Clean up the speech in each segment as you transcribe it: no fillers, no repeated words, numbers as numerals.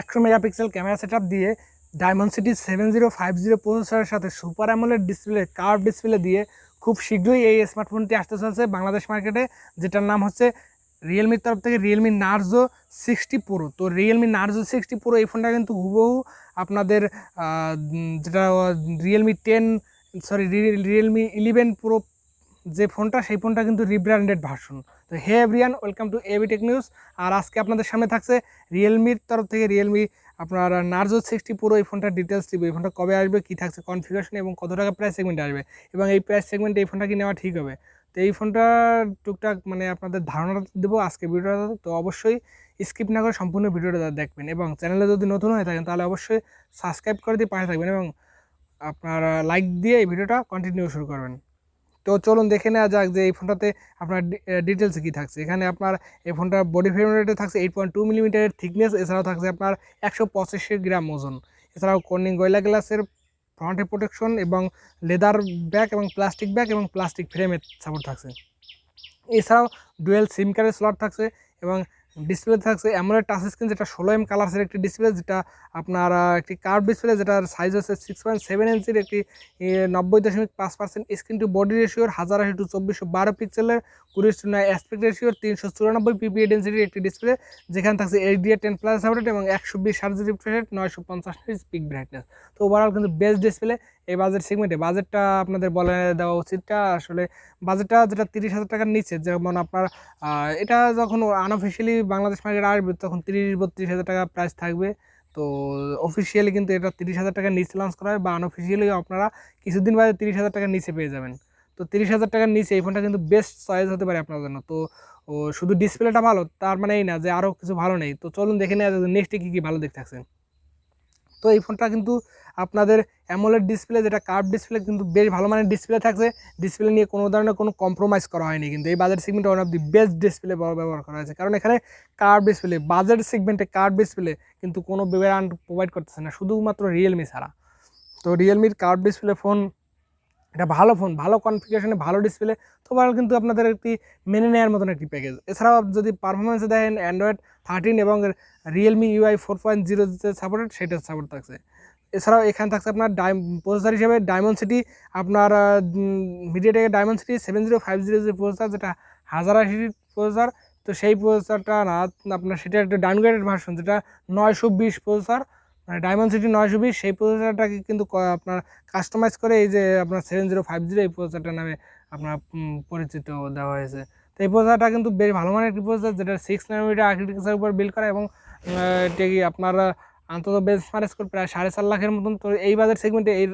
100 megapixel camera setup দিয়ে ডায়মন্ডসিটি 7050 প্রসেসরের সাথে super AMOLED display curve display দিয়ে খুব শীঘ্রই এই স্মার্টফোনটি আসতে চলেছে বাংলাদেশ মার্কেটে, যেটার নাম হচ্ছে রিয়েলমির তরফ থেকে রিয়েলমি নার্জো 60 প্রো। তো রিয়েলমি নার্জো 60 প্রো এই ফোনটা কিন্তু হুবহু আপনাদের যেটা রিয়েলমি 11 প্রো যে ফোনটা, সেই ফোনটা কিন্তু রিব্র্যান্ডেড ভার্সন। তো hey everyone, welcome to ABTechnews। আর আজকে আপনাদের সামনে থাকছে রিয়েলমির তরফ থেকে রিয়েলমি আপনার নার্জো 60 প্রো এই ফোনটার ডিটেলস দিব। এই ফোনটা কবে আসবে, কী থাকছে কনফিগারেশন এবং কত টাকা প্রাইস সেগমেন্টে আসবে, এবং এই প্রাইস সেগমেন্টে এই ফোনটা কি নেওয়া ঠিক হবে। তো এই ফোনটা টুকটাক আপনাদের ধারণা দেবো আজকে ভিডিওটা। তো অবশ্যই স্কিপ না করে সম্পূর্ণ ভিডিওটা দেখবেন, এবং চ্যানেলে যদি নতুন হয়ে থাকেন তাহলে অবশ্যই সাবস্ক্রাইব করে দিয়ে পাশে থাকবেন, এবং আপনারা লাইক দিয়ে এই ভিডিওটা কন্টিনিউ শুরু করবেন। তো চলুন দেখে নেওয়া যাক যে এই ফোনটাতে আপনার ডিটেলসে কী থাকছে। এখানে আপনার এই ফোনটার বডি ফ্রেমরেটে থাকছে 8.2 মিলিমিটারের থিকনেস, এছাড়াও থাকছে আপনার 185 গ্রাম ওজন। এছাড়াও কর্নিং গরিলা গ্লাসের ফ্রন্টে প্রোটেকশন এবং লেদার ব্যাক এবং প্লাস্টিক ব্যাক এবং প্লাস্টিক ফ্রেমের সাপোর্ট থাকছে। এছাড়াও ডুয়েল সিম কার্ডের স্লট থাকছে, এবং ডিসপ্লে থাকছে অ্যামোলেড টাচ স্ক্রিন, যেটা 16 কালার্সের একটি ডিসপ্লে, যেটা আপনার একটি কার্ভ ডিসপ্লে, যেটার সাইজ হচ্ছে 6.7 ইঞ্চির একটি 90.5% স্ক্রিন টু বডি রেশিওর 1080x2412 পিক্সেলের 20:9 অ্যাসপেক্ট রেশিওর 394 পিপিএ ডেন্সিটির একটি ডিসপ্লে, যেখানে থাকছে HDR10+ সাপোর্টেড এবং 120 hertz refresh rate, 950 nits pick brightness. তো ওভারঅল কিন্তু বেস্ট ডিসপ্লে এই বাজেট সেগমেন্টে। বাজেটটা আপনাদের বলে দেওয়া উচিতটা আসলে বাজেটটা যেটা 30,000 টাকার নিচে, যেমন আপনার এটা যখন আনঅফিসিয়ালি বাংলাদেশ মার্কেটে আসবে তখন 30-32 হাজার টাকা প্রাইস থাকবে। তো অফিসিয়ালি কিন্তু এটা 30,000 টাকার নিচে লঞ্চ করা হয়, বা আনঅফিসিয়ালি আপনারা কিছুদিন বাদে 30,000 টাকার নিচে পেয়ে যাবেন। তো 30,000 টাকার নিচে এই ফোনটা কিন্তু বেস্ট চয়েস হতে পারে আপনার জন্য। তো শুধু ডিসপ্লেটা ভালো তার মানে এই না যে আরও কিছু ভালো নেই। তো চলুন দেখে নেওয়া যাবে নেক্সটে কী কী ভালো দিক থাকছে। তো এই ফোনটা কিন্তু আপনাদের অ্যামোলেড ডিসপ্লে, যেটা কার্ভ ডিসপ্লে, কিন্তু বেশ ভালো মানের ডিসপ্লে থাকছে। ডিসপ্লে নিয়ে কোনো ধরনের কোনো কম্প্রোমাইজ করা হয়নি, কিন্তু এই বাজেট সেগমেন্টে one of the best display ব্যবহার করা হয়েছে, কারণ এখানে কার্ভ ডিসপ্লে বাজেট সেগমেন্টে কার্ভ ডিসপ্লে কিন্তু কোনো ব্র্যান্ড প্রোভাইড করতেছে না, শুধুমাত্র রিয়েলমি ছাড়া। তো রিয়েলমির কার্ভ ডিসপ্লে ফোন, এটা ভালো ফোন, ভালো কনফিগারেশনে, ভালো ডিসপ্লে, তো ভালো কিন্তু আপনাদের একটি মেনে নেওয়ার মতন একটি প্যাকেজ। এছাড়াও যদি পারফরমেন্সে দেখেন অ্যান্ড্রয়েড 13 এবং রিয়েলমি UI 4.0 যে সাপোর্টেড, সেটার সাপোর্ট থাকছে। এছাড়াও এখানে থাকছে আপনার প্রসেসর হিসেবে ডায়মন্ডসিটি, আপনার মিডিয়াটেকের ডায়মন্ডসিটি 7050 যে প্রসেসর, যেটা 1080 প্রসেসর। তো সেই প্রসেসরটা না আপনার, সেটা একটা ডাউনগ্রেডেড ভার্সন, যেটা 920 প্রসেসর, মানে ডায়মন্ডসিটি 920, সেই প্রসেসরটাকে কিন্তু আপনার কাস্টমাইজ করে এই যে আপনার 7050 এই প্রসেসরটার নামে আপনার পরিচিত দেওয়া হয়েছে। তো এই প্রসেসরটা কিন্তু বেশ ভালো মানের একটি প্রসেসর, যেটা 6 nanometer আর্কিটেকচারের উপর বিল্ড করা, এবং এটা কি আপনার আন্তত বেঞ্চমার্ক স্কোর প্রায় 4.5 লাখের মতন। তো এই বাজেট সেগমেন্টে এই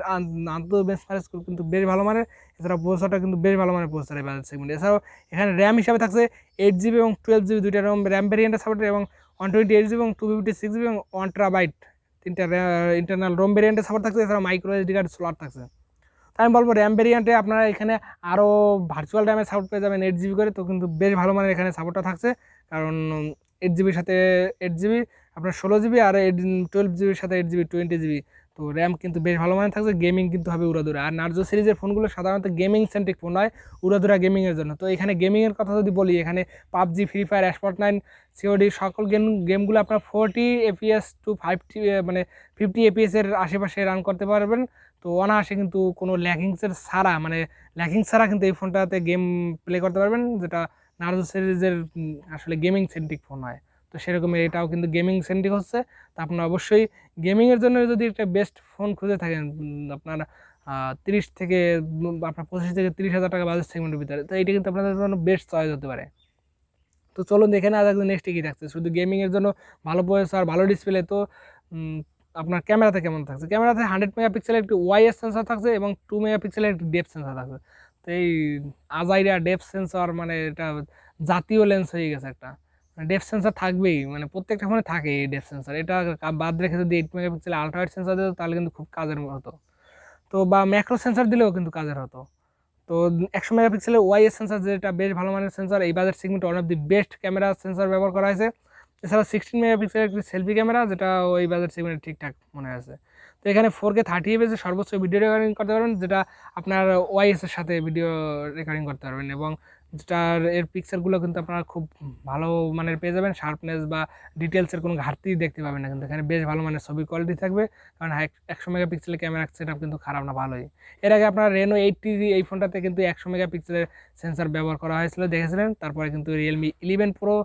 আন্তত বেঞ্চমার্ক স্কোর কিন্তু বেশ ভালো মানের। এছাড়া প্রসেসরটা কিন্তু বেশ ভালো মানের প্রসেসর এই বাজেট সেগমেন্টে। এছাড়াও এখানে র্যাম হিসাবে থাকছে 8GB এবং 12GB দুইটা র্যাম ভ্যারিয়েন্টের সাপোর্ট, এবং 128GB এবং 256GB এবং 1TB তিনটা ইন্টারনাল রোম ভ্যারিয়েন্টের সাপোর্ট থাকছে। এছাড়া মাইক্রো SD কার্ড স্লট থাকছে। তো আমি বলবো র্যাম ভ্যারিয়েন্টে আপনারা এখানে আরও ভার্চুয়াল র্যামের সাপোর্ট পেয়ে যাবেন 8GB করে। তো কিন্তু বেশ ভালো মানের এখানে সাপোর্টটা থাকছে, কারণ 8GBর সাথে 8GB আপনার 16GB, আর 12GBর সাথে 8GB 20GB। তো র্যাম কিন্তু বেশ ভালো মানের থাকছে। গেমিং কিন্তু হবে উড়াদুরা, আর নার্জো সিরিজের ফোনগুলো সাধারণত গেমিং সেন্ট্রিক ফোন হয়, উড়াদুরা গেমিংয়ের জন্য। তো এখানে গেমিংয়ের কথা যদি বলি, এখানে PUBG, free fire, F9, COD সকল গেমগুলো আপনার 40 FPS টু 50 মানে 50 FPS এর আশেপাশে রান করতে পারবেন। তো অনায়াসে কিন্তু কোনো ল্যাকিংস ছাড়া কিন্তু এই ফোনটাতে গেম প্লে করতে পারবেন, যেটা নার্জো সিরিজের আসলে গেমিং সেন্ট্রিক ফোন হয়। তো সেরকম এটাও কিন্তু গেমিং সেন্ট্রিক হচ্ছে। তো আপনার অবশ্যই গেমিংয়ের জন্য যদি একটা বেস্ট ফোন খুঁজে থাকেন, আপনার 30 থেকে আপনার 25 থেকে 30,000 টাকা বাজেট সেগমেন্টের ভিতরে, তো এইটা কিন্তু আপনাদের জন্য বেস্ট চয়েস হতে পারে। তো চলুন দেখে না যাক নেক্সটে কী থাকছে। শুধু গেমিংয়ের জন্য ভালো প্রসেসর, ভালো ডিসপ্লে। তো আপনার ক্যামেরাতে কেমন থাকছে? ক্যামেরাতে 100 মেগাপিক্সেলের একটি ওয়াইএস সেন্সর থাকছে, এবং 2 মেগাপিক্সেলের একটি ডেপথ সেন্সর থাকছে। তো এই আজাইরা ডেপথ সেন্সর মানে এটা জাতীয় লেন্স হয়ে গেছে একটা। ডেপথ সেন্সর থাকবেই, মানে প্রত্যেকটা ফোনে থাকে এই ডেপথ সেন্সর। এটা বাদ রেখে যদি 8 মেগাপিক্সেল আলট্রা ওয়াইড সেন্সর দিত তাহলে কিন্তু খুব কাজের হতো। তো বা ম্যাক্রো সেন্সর দিলেও কিন্তু কাজের হতো। তো 100 মেগাপিক্সেলের ওয়াইএস সেন্সর, যেটা বেশ ভালো মানের সেন্সর, এই বাজেট সেগমেন্টে one of the best camera sensor ব্যবহার করা হয়েছে। এছাড়া 16 মেগাপিক্সেলের একটি সেলফি ক্যামেরা, যেটা ওই বাজেট সেগমেন্টে ঠিকঠাক মনে আছে। তো এখানে 4K 30 fps সর্বোচ্চ ভিডিও রেকর্ডিং করতে পারবেন, যেটা আপনার ওয়াইএস এর সাথে ভিডিও রেকর্ডিং করতে পারবেন, এবং যেটার এর পিক্সেলগুলো কিন্তু আপনারা খুব ভালো মানের পেয়ে যাবেন, শার্পনেস বা ডিটেলসের কোনো ঘাটতি দেখতে পাবেন না, কিন্তু এখানে বেশ ভালো মানের ছবি কোয়ালিটি থাকবে, কারণ 100 মেগাপিক্সেলের ক্যামেরা সেটআপ কিন্তু খারাপ না, ভালোই। এর আগে আপনার রেনো 80 এই ফোনটাতে কিন্তু 100 মেগাপিক্সেলের সেন্সর ব্যবহার করা হয়েছিল, দেখেছিলেন। তারপরে কিন্তু রিয়েলমি 11 প্রো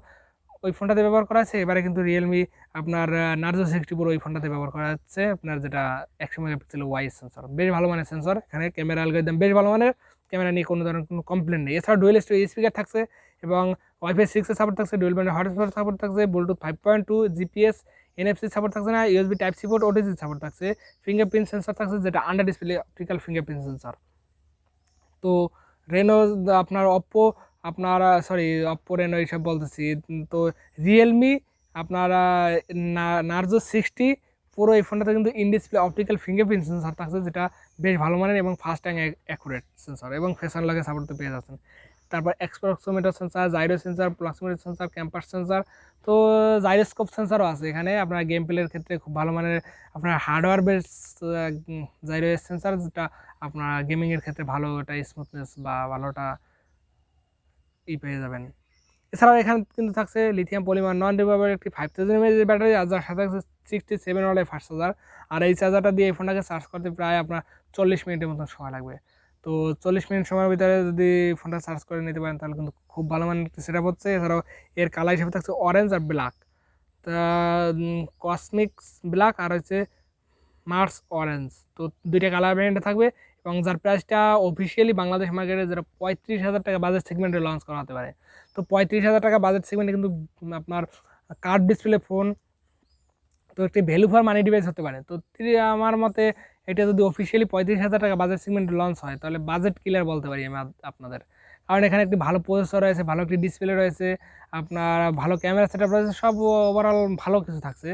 ওই ফোনটাতে ব্যবহার করা আছে, এবারে কিন্তু রিয়েলমি আপনার নার্জো 60 প্রো ওই ফোনটাতে ব্যবহার করা হচ্ছে আপনার যেটা 100 মেগাপিক্সেল ওয়াই সেন্সর, বেশ ভালো মানের সেন্সর। এখানে ক্যামেরা অ্যালগরিদম বেশ ভালো মানের, ক্যামেরা নিয়ে কোনো ধরনের কোনো কমপ্লেন নেই। এছাড়া ডুয়েল স্পিকার থাকছে এবং ওয়াইফাই 6 এর সাপোর্ট থাকছে, ডুয়েল ব্যান্ড হটস্পট সাপোর্ট থাকছে, ব্লুটুথ 5.2, জিপিএস, এনএফসি সাপোর্ট থাকছে না, USB type C port, OTG support থাকছে, ফিঙ্গারপ্রিন্ট সেন্সর থাকছে যেটা under display optical fingerprint sensor. তো রেনো আপনার অপ্পো আপনারা অপ্পো রেনো এইসব বলতেছি, তো রিয়েলমি আপনারা নার্জো 60 পুরো এই ফোনটাতে কিন্তু in display optical fingerprint sensor থাকছে, যেটা বেশ ভালো মানের এবং ফাস্ট অ্যান্ড অ্যাকুরেট সেন্সর, এবং ফেস আনলকে সাপোর্ট তো পেয়ে যাচ্ছেন। তারপর এক্সপ্রক্সিমিটার sensor, gyro sensor, proximity sensor, compass sensor, তো জাইরোস্কোপ সেন্সরও আছে এখানে আপনার গেম প্লের ক্ষেত্রে খুব ভালো মানের আপনার হার্ডওয়্যার বেস জাইরো সেন্সর, যেটা আপনার গেমিংয়ের ক্ষেত্রে ভালো একটা স্মুথনেস বা ভালোটা পেয়ে যাবেন। এছাড়াও এখানে কিন্তু থাকছে লিথিয়াম পলিমার নন রিমুভেবল একটি 5000 mAh ব্যাটারি, আর যার সাথে থাকছে 67 ওয়াটের ফাস্ট চার্জার। আর এই চার্জারটা দিয়ে এই ফোনটাকে চার্জ করতে প্রায় আপনার 40 মিনিটের মতন সময় লাগবে। তো 40 মিনিট সময়ের ভিতরে যদি ফোনটা চার্জ করে নিতে পারেন তাহলে কিন্তু খুব ভালো মানের একটি সেটআপ হচ্ছে। এছাড়াও এর কালার হিসেবে থাকছে অরেঞ্জ আর ব্ল্যাক, তা কসমিক্স ব্ল্যাক আর হচ্ছে মার্স অরেঞ্জ, তো দুইটা কালার ভ্যারিয়েন্টে থাকবে, এবং যার প্রাইসটা অফিসিয়ালি বাংলাদেশ মার্কেটে যেটা 35,000 টাকা বাজেট সেগমেন্টে লঞ্চ করা হতে পারে। তো 35,000 টাকা বাজেট সেগমেন্টে কিন্তু আপনার কার্ভ ডিসপ্লে ফোন, তো একটি ভ্যালু ফর মানি ডিভাইস হতে পারে। তো আমার মতে এটা যদি অফিসিয়ালি 35,000 টাকা বাজেট সেগমেন্টে লঞ্চ হয় তাহলে বাজেট কিলার বলতে পারি আমি আপনাদের, কারণ এখানে একটি ভালো প্রসেসর রয়েছে, ভালো একটি ডিসপ্লে রয়েছে, আপনার ভালো ক্যামেরা সেটআপ রয়েছে, সব ওভারঅল ভালো কিছু থাকছে।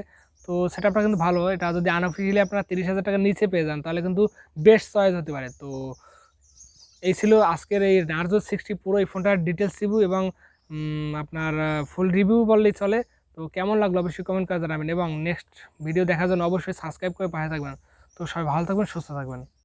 তো সেটআপটা কিন্তু ভালো, এটা যদি আনঅফিসিয়ালি আপনারা 30,000 টাকার নিচে পেয়ে যান তাহলে কিন্তু বেস্ট চয়েস হতে পারে। তো এই ছিল আজকের এই নার্জো 60 পুরো এই ফোনটার ডিটেলস রিভিউ এবং আপনার ফুল রিভিউ বললেই চলে। তো কেমন লাগলো অবশ্যই কমেন্ট করে জানাবেন, এবং নেক্সট ভিডিও দেখার জন্য অবশ্যই সাবস্ক্রাইব করে পাশে থাকবেন। তো সবাই ভালো থাকবেন, সুস্থ থাকবেন।